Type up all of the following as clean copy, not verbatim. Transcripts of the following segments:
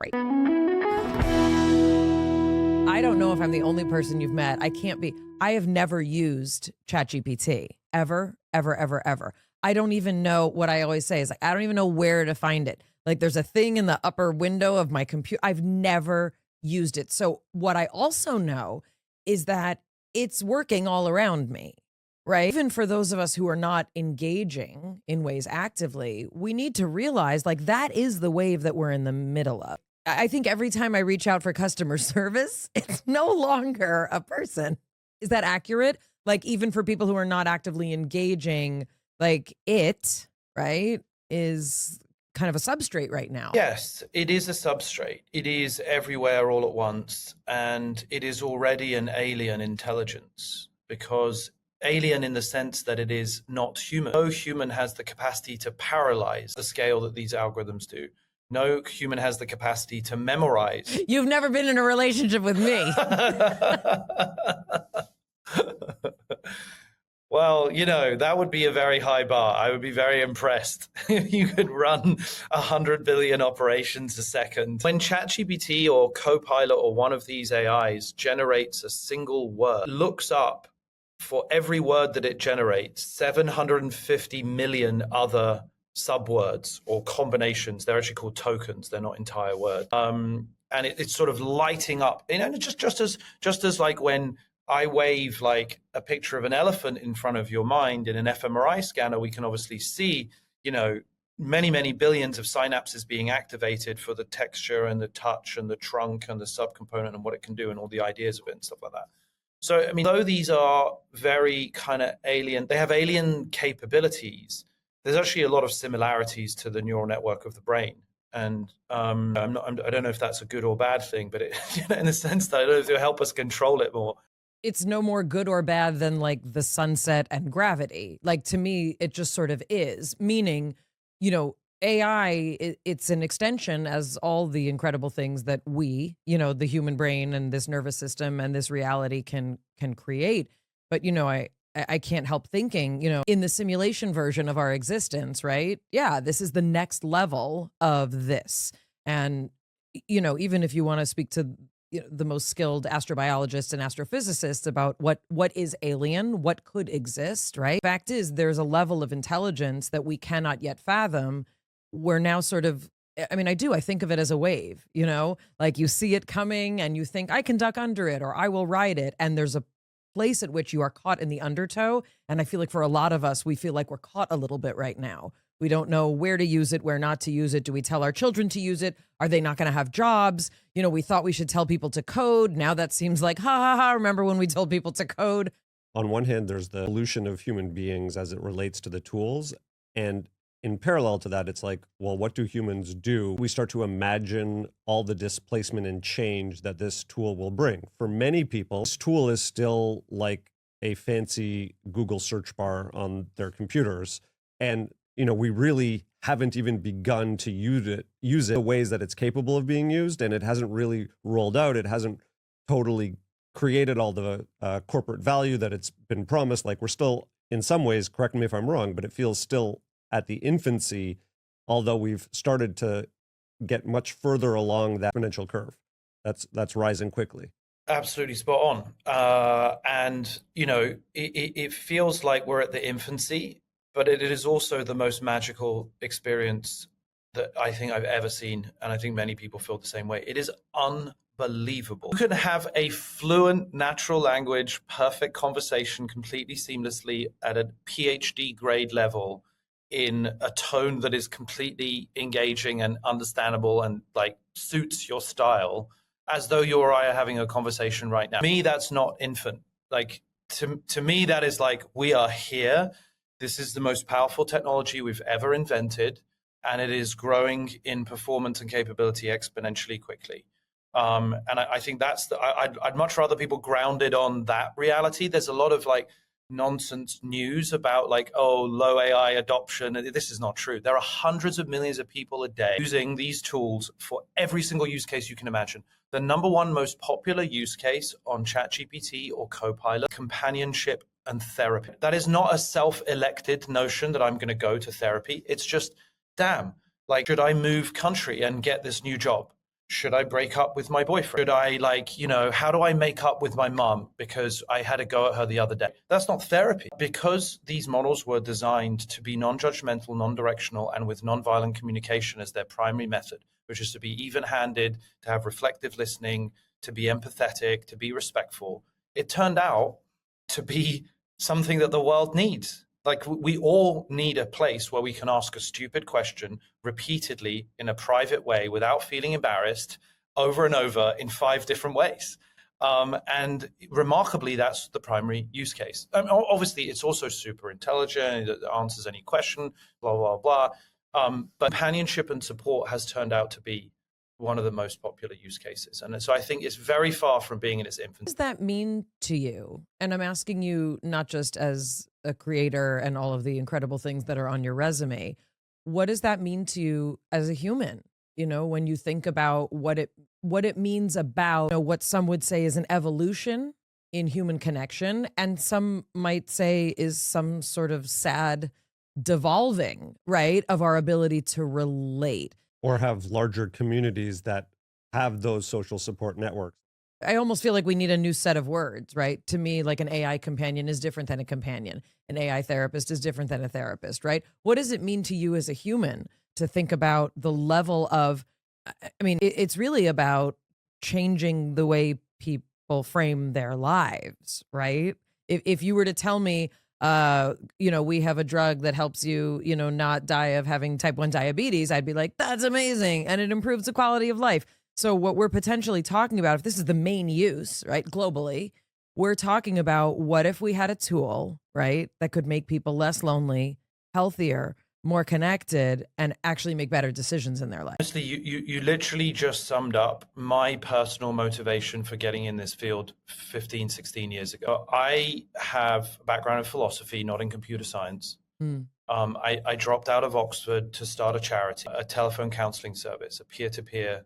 Right. I don't know if I'm the only person you've met. I can't be. I have never used ChatGPT ever, ever, ever, ever. I don't even know what I always say is like, I don't even know where to find it. Like there's a thing in the upper window of my computer. I've never used it. So what I also know is that it's working all around me, right? Even for those of us who are not engaging in ways actively, we need to realize like that is the wave that we're in the middle of. I think every time I reach out for customer service, it's no longer a person. Is that accurate? Like even for people who are not actively engaging, like it, right, is kind of a substrate right now. Yes, it is a substrate. It is everywhere all at once, and it is already an alien intelligence, because alien in the sense that it is not human. No human has the capacity to paralyze the scale that these algorithms do. No human has the capacity to memorize. You've never been in a relationship with me. Well, that would be a very high bar. I would be very impressed if you could run 100 billion operations a second. When ChatGPT or Copilot or one of these AIs generates a single word, looks up for every word that it generates, 750 million other subwords or combinations. They're actually called tokens. They're not entire words. And it's sort of lighting up. Just as like when I wave like a picture of an elephant in front of your mind in an fMRI scanner, we can obviously see, many, many billions of synapses being activated for the texture and the touch and the trunk and the subcomponent and what it can do and all the ideas of it and stuff like that. So, I mean, though these are very kind of alien, they have alien capabilities, there's actually a lot of similarities to the neural network of the brain. And I don't know if that's a good or bad thing, but in the sense that I don't know if it'll help us control it more. It's no more good or bad than like the sunset and gravity. Like to me, it just sort of is, meaning, AI, it's an extension as all the incredible things that we, the human brain and this nervous system and this reality can create. But, I can't help thinking, in the simulation version of our existence, right? Yeah, this is the next level of this. And, even if you want to speak to the most skilled astrobiologists and astrophysicists about what is alien, what could exist, right? Fact is, there's a level of intelligence that we cannot yet fathom. We're now sort of, I think of it as a wave, like you see it coming and you think I can duck under it or I will ride it. And there's a place at which you are caught in the undertow. And I feel like for a lot of us, we feel like we're caught a little bit right now. We don't know where to use it, where not to use it. Do we tell our children to use it? Are they not going to have jobs? We thought we should tell people to code. Now that seems like, ha ha ha, remember when we told people to code? On one hand, there's the evolution of human beings as it relates to the tools. And in parallel to that, it's like, well, what do humans do? We start to imagine all the displacement and change that this tool will bring. For many people, this tool is still like a fancy Google search bar on their computers. And we really haven't even begun to use it the ways that it's capable of being used, and it hasn't really rolled out. It hasn't totally created all the corporate value that it's been promised. Like we're still, in some ways, correct me if I'm wrong, but it feels still at the infancy, although we've started to get much further along that exponential curve. That's rising quickly. Absolutely spot on. And, it feels like we're at the infancy, but it is also the most magical experience that I think I've ever seen. And I think many people feel the same way. It is unbelievable. You can have a fluent natural language, perfect conversation completely seamlessly at a PhD grade level in a tone that is completely engaging and understandable and like suits your style, as though you or I are having a conversation right now. To me, that's not infant. Like to me, that is like, we are here. This is the most powerful technology we've ever invented, and it is growing in performance and capability exponentially quickly. And I think I'd much rather people grounded on that reality. There's a lot of like nonsense news about like, oh, low AI adoption. This is not true. There are hundreds of millions of people a day using these tools for every single use case you can imagine. The number one most popular use case on ChatGPT or Copilot, companionship and therapy. That is not a self-elected notion that I'm going to go to therapy. It's just, damn, like, should I move country and get this new job? should I break up with my boyfriend? Should I, like, how do I make up with my mom because I had a go at her the other day? That's not therapy. Because these models were designed to be non-judgmental, non-directional, and with non-violent communication as their primary method, which is to be even-handed, to have reflective listening, to be empathetic, to be respectful, it turned out to be something that the world needs. Like, we all need a place where we can ask a stupid question repeatedly in a private way without feeling embarrassed, over and over in 5 different ways. And remarkably, that's the primary use case. Obviously, it's also super intelligent. It answers any question, blah, blah, blah. But companionship and support has turned out to be one of the most popular use cases. And so I think it's very far from being in its infancy. What does that mean to you? And I'm asking you not just as a creator and all of the incredible things that are on your resume. What does that mean to you as a human? When you think about what it means about what some would say is an evolution in human connection, and some might say is some sort of sad devolving, right, of our ability to relate. Or have larger communities that have those social support networks. I almost feel like we need a new set of words, right? To me, like an AI companion is different than a companion. An AI therapist is different than a therapist, right? What does it mean to you as a human to think about the level of, it's really about changing the way people frame their lives, right? If you were to tell me, we have a drug that helps you, not die of having type 1 diabetes, I'd be like, that's amazing. And it improves the quality of life. So what we're potentially talking about, if this is the main use, right, globally, we're talking about what if we had a tool, right, that could make people less lonely, healthier, more connected, and actually make better decisions in their life. Honestly, you literally just summed up my personal motivation for getting in this field 15, 16 years ago. I have a background in philosophy, not in computer science. I dropped out of Oxford to start a charity, a telephone counseling service, a peer-to-peer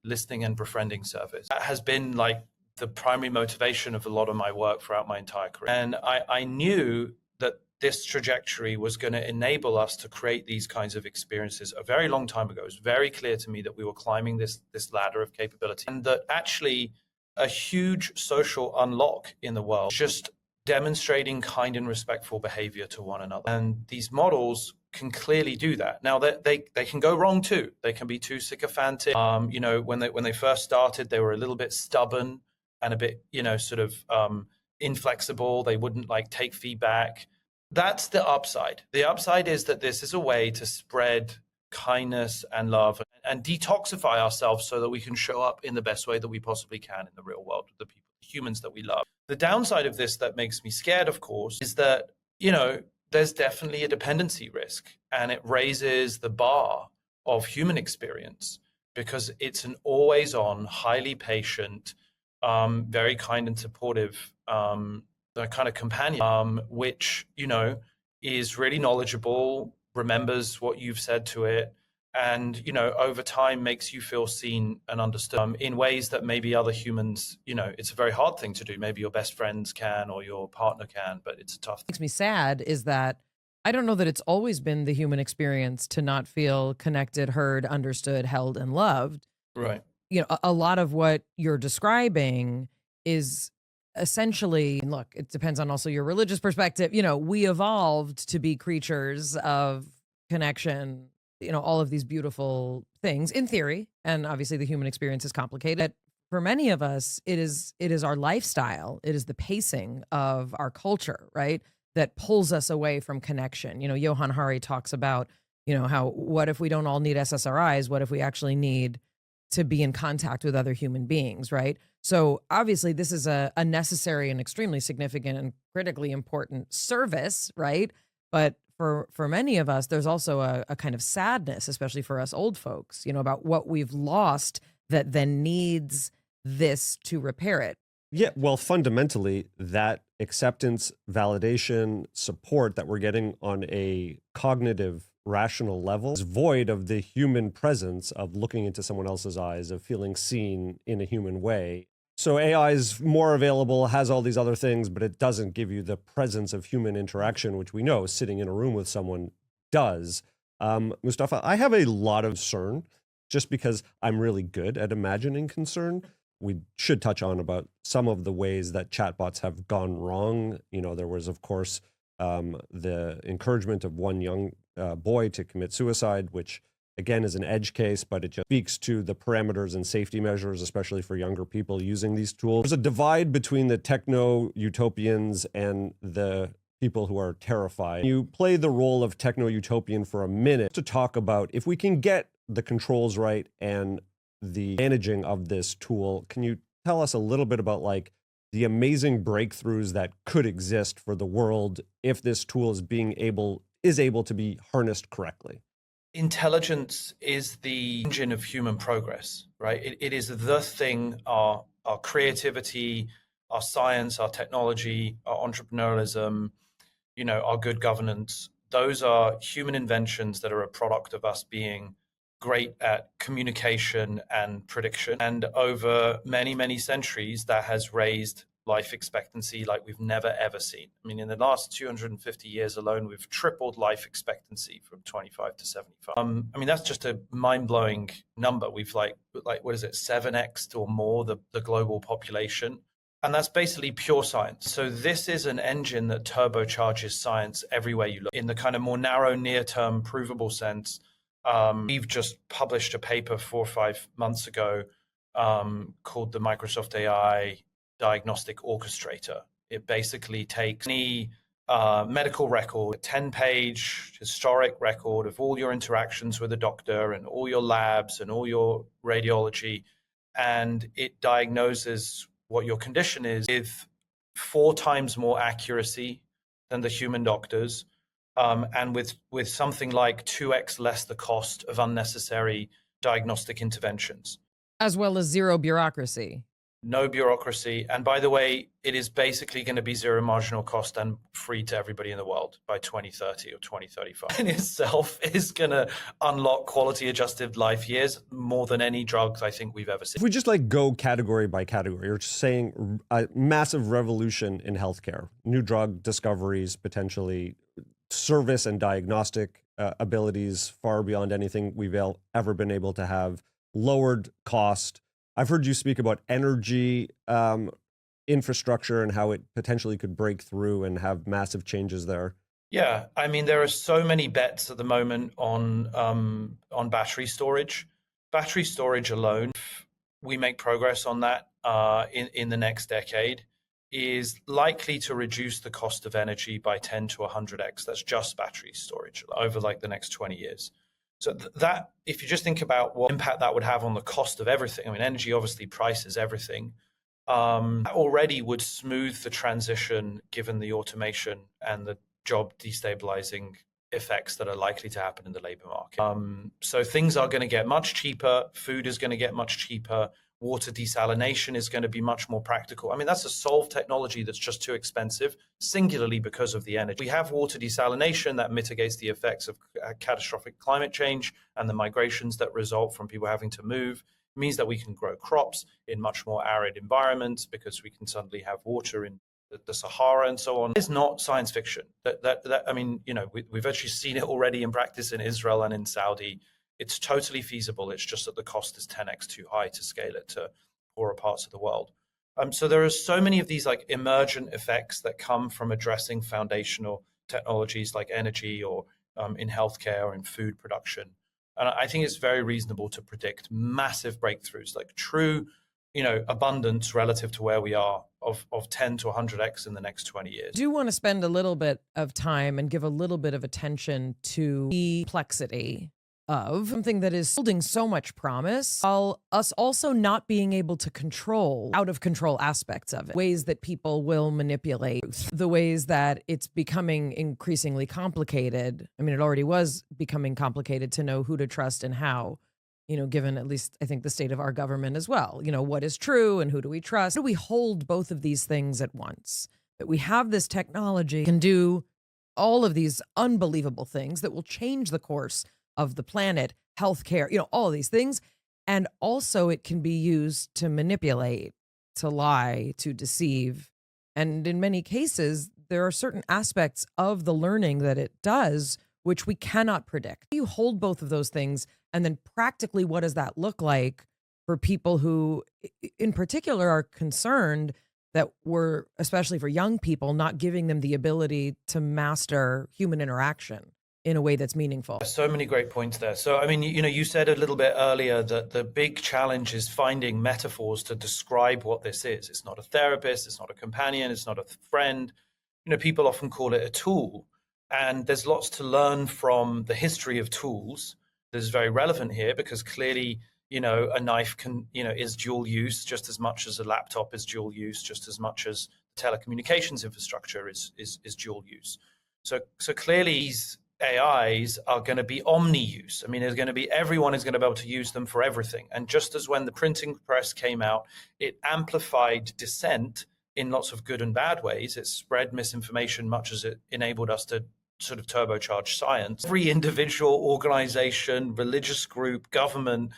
listening and befriending service. That has been like the primary motivation of a lot of my work throughout my entire career. And I knew that this trajectory was going to enable us to create these kinds of experiences a very long time ago. It was very clear to me that we were climbing this ladder of capability, and that actually a huge social unlock in the world, just demonstrating kind and respectful behavior to one another. And these models can clearly do that. Now, they can go wrong too. They can be too sycophantic. When they first started, they were a little bit stubborn and a bit, sort of inflexible. They wouldn't take feedback. That's the upside. The upside is that this is a way to spread kindness and love and detoxify ourselves so that we can show up in the best way that we possibly can in the real world with the people, the humans that we love. The downside of this that makes me scared, of course, is that, there's definitely a dependency risk, and it raises the bar of human experience because it's an always on, highly patient, very kind and supportive kind of companion, which, is really knowledgeable, remembers what you've said to it, and, over time makes you feel seen and understood in ways that maybe other humans, it's a very hard thing to do. Maybe your best friends can or your partner can, but it's a tough thing. Makes me sad is that I don't know that it's always been the human experience to not feel connected, heard, understood, held, and loved. Right. A lot of what you're describing is essentially, look, it depends on also your religious perspective. We evolved to be creatures of connection, all of these beautiful things in theory. And obviously the human experience is complicated. For many of us, it is our lifestyle. It is the pacing of our culture, right, that pulls us away from connection. Johann Hari talks about, how, what if we don't all need SSRIs? What if we actually need to be in contact with other human beings, right? So obviously this is a necessary and extremely significant and critically important service, right? But for many of us, there's also a kind of sadness, especially for us old folks, about what we've lost that then needs this to repair it. Yeah, well, fundamentally, that acceptance, validation, support that we're getting on a cognitive, rational level is void of the human presence of looking into someone else's eyes, of feeling seen in a human way. So AI is more available, has all these other things, but it doesn't give you the presence of human interaction, which we know sitting in a room with someone does. Mustafa, I have a lot of concern just because I'm really good at imagining concern. We should touch on about some of the ways that chatbots have gone wrong. You know, there was, of course, the encouragement of one young boy to commit suicide, which again is an edge case, but it just speaks to the parameters and safety measures, especially for younger people using these tools. There's a divide between the techno-utopians and the people who are terrified. You play the role of techno-utopian for a minute to talk about if we can get the controls right and the managing of this tool. Can you tell us a little bit about like the amazing breakthroughs that could exist for the world if this tool is able to be harnessed correctly? Intelligence is the engine of human progress, right? It is the thing, our creativity, our science, our technology, our entrepreneurialism, you know, our good governance. Those are human inventions that are a product of us being great at communication and prediction. And over many, many centuries, that has raised life expectancy like we've never, ever seen. I mean, in the last 250 years alone, we've tripled life expectancy from 25 to 75. I mean, that's just a mind-blowing number. We've like what is it, 7x or more the global population. And that's basically pure science. So this is an engine that turbocharges science everywhere you look. In the kind of more narrow, near-term, provable sense, we've just published a paper 4 or 5 months ago called the Microsoft AI Diagnostic Orchestrator. It basically takes any medical record, a 10-page historic record of all your interactions with a doctor and all your labs and all your radiology, and it diagnoses what your condition is with 4 times more accuracy than the human doctors, and with something like 2x less the cost of unnecessary diagnostic interventions. As well as zero bureaucracy. No bureaucracy. And by the way, it is basically going to be zero marginal cost and free to everybody in the world by 2030 or 2035. In itself is going to unlock quality adjusted life years more than any drugs I think we've ever seen. If we just like go category by category, you're just saying a massive revolution in healthcare, new drug discoveries, potentially service and diagnostic abilities far beyond anything we've ever been able to have, lowered cost. I've heard you speak about energy infrastructure and how it potentially could break through and have massive changes there. Yeah, I mean, there are so many bets at the moment on battery storage. Battery storage alone, if we make progress on that in the next decade, is likely to reduce the cost of energy by 10 to 100x. That's just battery storage over like the next 20 years. So that, if you just think about what impact that would have on the cost of everything, I mean, energy obviously prices everything, that already would smooth the transition given the automation and the job destabilizing effects that are likely to happen in the labor market. So things are going to get much cheaper. Food is going to get much cheaper. Water desalination is going to be much more practical. I mean, that's a solved technology that's just too expensive, singularly because of the energy. We have water desalination that mitigates the effects of catastrophic climate change and the migrations that result from people having to move. It means that we can grow crops in much more arid environments because we can suddenly have water in the Sahara and so on. It's not science fiction. I mean, you know, we've actually seen it already in practice in Israel and in Saudi. It's totally feasible. It's just that the cost is 10x too high to scale it to poorer parts of the world. So there are so many of these like emergent effects that come from addressing foundational technologies like energy or in healthcare or in food production. And I think it's very reasonable to predict massive breakthroughs, like true, you know, abundance relative to where we are of 10 to 100x in the next 20 years. I do want to spend a little bit of time and give a little bit of attention to the complexity of something that is holding so much promise, while us also not being able to control out of control aspects of it, ways that people will manipulate, the ways that it's becoming increasingly complicated. I mean, it already was becoming complicated to know who to trust and how, you know, given at least I think the state of our government as well, you know, what is true and who do we trust? How do we hold both of these things at once? That we have this technology can do all of these unbelievable things that will change the course of the planet, healthcare, you know, all of these things. And also it can be used to manipulate, to lie, to deceive. And in many cases, there are certain aspects of the learning that it does, which we cannot predict. You hold both of those things And then practically, what does that look like for people who, in particular, are concerned that we're, especially for young people, not giving them the ability to master human interaction in a way that's meaningful? So many great points there. So, I mean, you said a little bit earlier that the big challenge is finding metaphors to describe what this is. It's not a therapist, it's not a companion, it's not a friend. People often call it a tool. And there's lots to learn from the history of tools that is very relevant here, because clearly, a knife is dual use just as much as a laptop is dual use, just as much as telecommunications infrastructure is dual use. So clearly these AIs are going to be omni-use. I mean, everyone is going to be able to use them for everything. And just as when the printing press came out, it amplified dissent in lots of good and bad ways. It spread misinformation much as it enabled us to sort of turbocharge science. Every individual, organization, religious group, government,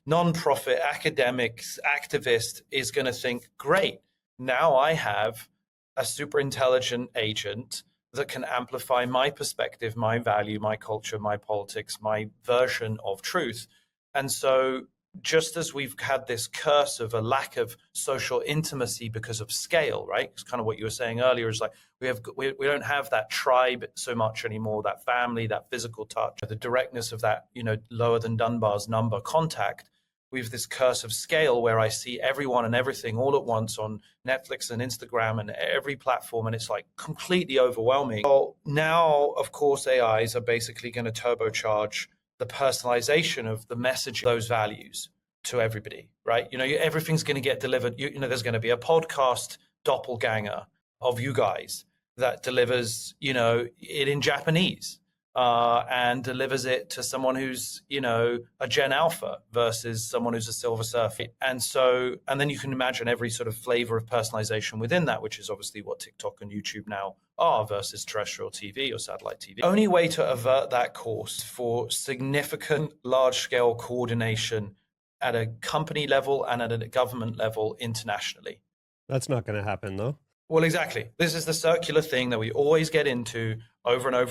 nonprofit, academics, activist is going to think, great, now I have a super intelligent agent that can amplify my perspective, my value, my culture, my politics, my version of truth. And so just as we've had this curse of a lack of social intimacy because of scale, right? It's kind of what you were saying earlier, is like we don't have that tribe so much anymore, that family, that physical touch, the directness of that, lower than Dunbar's number contact. We have this curse of scale where I see everyone and everything all at once on Netflix and Instagram and every platform, and it's like completely overwhelming. Well, now, of course, AIs are basically going to turbocharge the personalization of the message, those values to everybody, right? Everything's going to get delivered. There's going to be a podcast doppelganger of you guys that delivers, it in Japanese. And delivers it to someone who's, a Gen Alpha versus someone who's a Silver Surfer. And then you can imagine every sort of flavor of personalization within that, which is obviously what TikTok and YouTube now are versus terrestrial TV or satellite TV. The only way to avert that course for significant large-scale coordination at a company level and at a government level internationally. That's not going to happen, though. Well, exactly. This is the circular thing that we always get into over and over.